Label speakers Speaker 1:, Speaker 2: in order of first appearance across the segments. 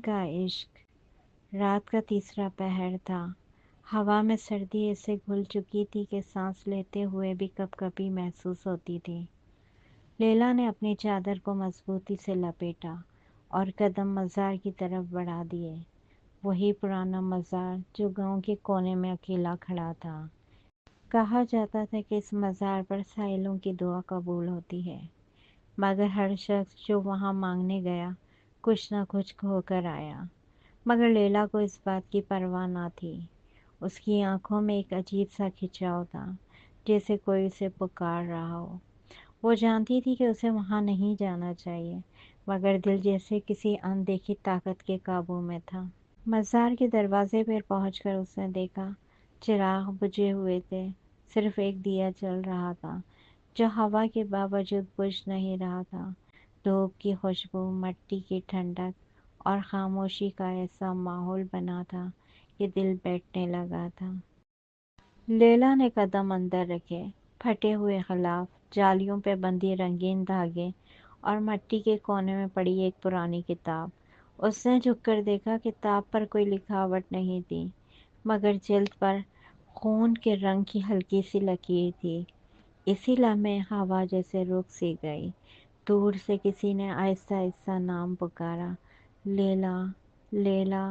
Speaker 1: का इश्क। रात का तीसरा पहर था। हवा में सर्दी ऐसे घुल चुकी थी कि सांस लेते हुए भी कँपकँपी महसूस होती थी। लैला ने अपनी चादर को मजबूती से लपेटा और कदम मज़ार की तरफ बढ़ा दिए। वही पुराना मज़ार जो गांव के कोने में अकेला खड़ा था। कहा जाता था कि इस मज़ार पर साइलों की दुआ कबूल होती है, मगर हर शख्स जो वहां मांगने गया कुछ न कुछ खोकर आया। मगर लैला को इस बात की परवाह न थी। उसकी आंखों में एक अजीब सा खिंचाव था, जैसे कोई उसे पुकार रहा हो। वो जानती थी कि उसे वहां नहीं जाना चाहिए, मगर दिल जैसे किसी अनदेखी ताकत के काबू में था। मज़ार के दरवाजे पर पहुंचकर उसने देखा, चिराग बुझे हुए थे। सिर्फ एक दिया जल रहा था, जो हवा के बावजूद बुझ नहीं रहा था। धूप की खुशबू, मिट्टी की ठंडक और खामोशी का ऐसा माहौल बना था कि दिल बैठने लगा था। लैला ने कदम अंदर रखे। फटे हुए गिलाफ, जालियों पे बंधी रंगीन धागे और मिट्टी के कोने में पड़ी एक पुरानी किताब। उसने झुककर देखा। किताब पर कोई लिखावट नहीं थी, मगर जिल्द पर खून के रंग की हल्की सी लकीर थी। इसी लम्हे हवा जैसे रुक सी गई। दूर से किसी ने आहिस्ता आहिस्ता नाम पुकारा, लैला, लैला।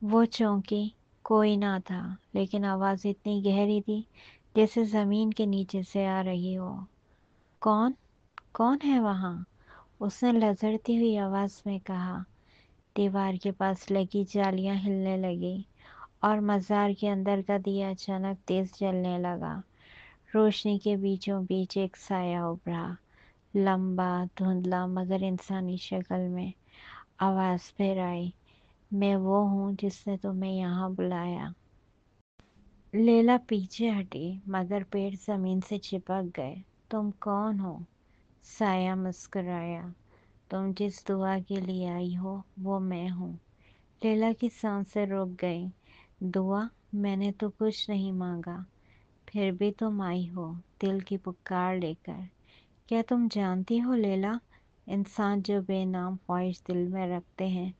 Speaker 1: वो चौंकी। कोई ना था, लेकिन आवाज़ इतनी गहरी थी जैसे ज़मीन के नीचे से आ रही हो। कौन कौन है वहाँ? उसने लरजती हुई आवाज़ में कहा। दीवार के पास लगी जालियां हिलने लगी और मज़ार के अंदर का दिया अचानक तेज जलने लगा। रोशनी के बीचों बीच एक साया उभरा, लंबा, धुंधला, मगर इंसानी शक्ल में। आवाज़ फिर आई, मैं वो हूँ जिसने तुम्हें यहाँ बुलाया। लैला पीछे हटी, मगर पेड़ जमीन से चिपक गए। तुम कौन हो? साया मुस्कुराया। तुम जिस दुआ के लिए आई हो वो मैं हूँ। लैला की सांसें रुक गईं। दुआ? मैंने तो कुछ नहीं मांगा, फिर भी तुम आई हो दिल की पुकार लेकर। क्या तुम जानती हो लैला, इंसान जो बेनाम ख्वाहिश दिल में रखते हैं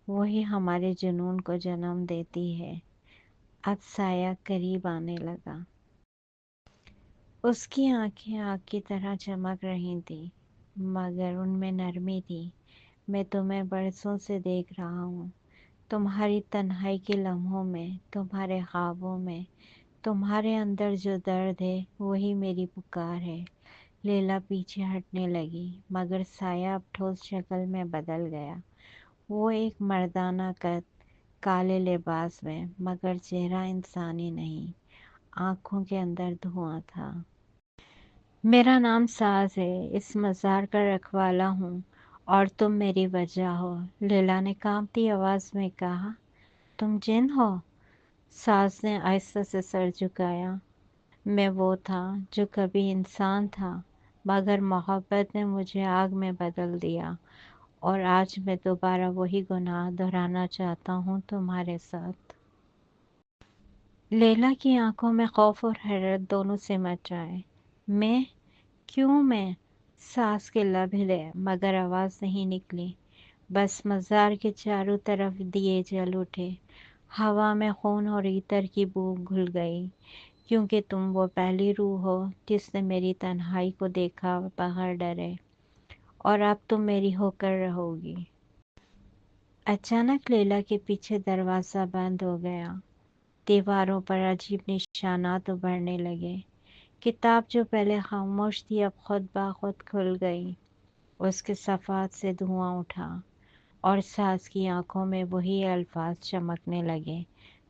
Speaker 1: वही हमारे जुनून को जन्म देती है। अब साया करीब आने लगा। उसकी आंखें आग की तरह चमक रही थीं, मगर उनमें नरमी थी। मैं तुम्हें बरसों से देख रहा हूँ, तुम्हारी तन्हाई के लम्हों में, तुम्हारे ख्वाबों में। तुम्हारे अंदर जो दर्द है वही मेरी पुकार है। लैला पीछे हटने लगी, मगर साया अब ठोस शक्ल में बदल गया। वो एक मर्दाना कद, काले लिबास में, मगर चेहरा इंसानी नहीं। आंखों के अंदर धुआं था। मेरा नाम साज है, इस मज़ार का रखवाला हूँ और तुम मेरी वजह हो। लैला ने कांपती आवाज़ में कहा। तुम जिन हो? साज ने आहिस्ता से सर झुकाया। मैं वो था जो कभी इंसान था, मगर मोहब्बत ने मुझे आग में बदल दिया, और आज मैं दोबारा वही गुनाह दोहराना चाहता हूँ तुम्हारे साथ। लैला की आंखों में खौफ और हैरत दोनों सिमट आए। मैं? क्यों मैं? सास के लब हिले, मगर आवाज़ नहीं निकली। बस मज़ार के चारों तरफ दिए जल उठे। हवा में खून और ईतर की बू घुल गई, क्योंकि तुम वो पहली रूह हो जिसने मेरी तन्हाई को देखा बगैर डरे, और अब तुम मेरी होकर रहोगी। अचानक लैला के पीछे दरवाज़ा बंद हो गया। दीवारों पर अजीब निशानात उभरने लगे। किताब जो पहले खामोश थी अब खुद ब खुद खुल गई। उसके सफ़ात से धुआं उठा और सास की आंखों में वही अल्फाज चमकने लगे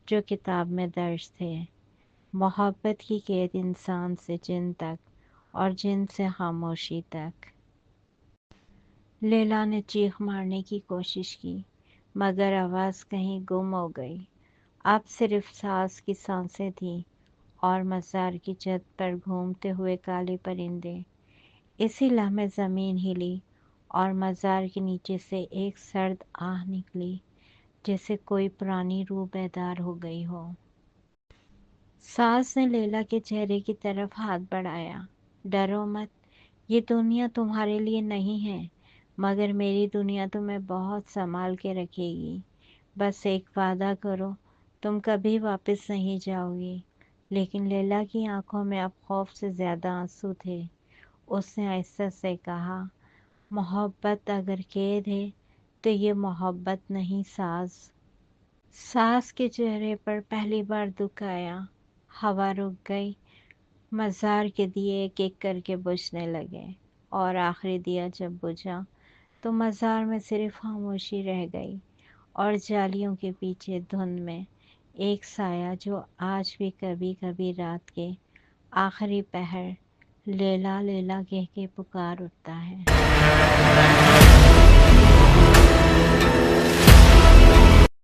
Speaker 1: जो किताब में दर्ज थे। मोहब्बत की कैद इंसान से जिन तक, और जिन से खामोशी तक। लैला ने चीख मारने की कोशिश की, मगर आवाज़ कहीं गुम हो गई। अब सिर्फ सांस की सांसें थीं और मज़ार की छत पर घूमते हुए काले परिंदे। इसी लम्हे ज़मीन हिली और मज़ार के नीचे से एक सर्द आह निकली, जैसे कोई पुरानी रूह बेदार हो गई हो। सास ने लैला के चेहरे की तरफ हाथ बढ़ाया। डरो मत, ये दुनिया तुम्हारे लिए नहीं है। मगर मेरी दुनिया तुम्हें बहुत संभाल के रखेगी। बस एक वादा करो, तुम कभी वापस नहीं जाओगी। लेकिन लैला की आंखों में अब खौफ से ज़्यादा आंसू थे। उसने आहिस्ता से कहा, मोहब्बत अगर कैद है तो ये मोहब्बत नहीं साज़। सास के चेहरे पर पहली बार दुख आया। हवा रुक गई। मज़ार के दिए एक एक करके बुझने लगे, और आखिरी दिया जब बुझा तो मज़ार में सिर्फ खामोशी रह गई, और जालियों के पीछे धुंध में एक साया जो आज भी कभी कभी रात के आखिरी पहर लैला लैला कह के पुकार उठता है।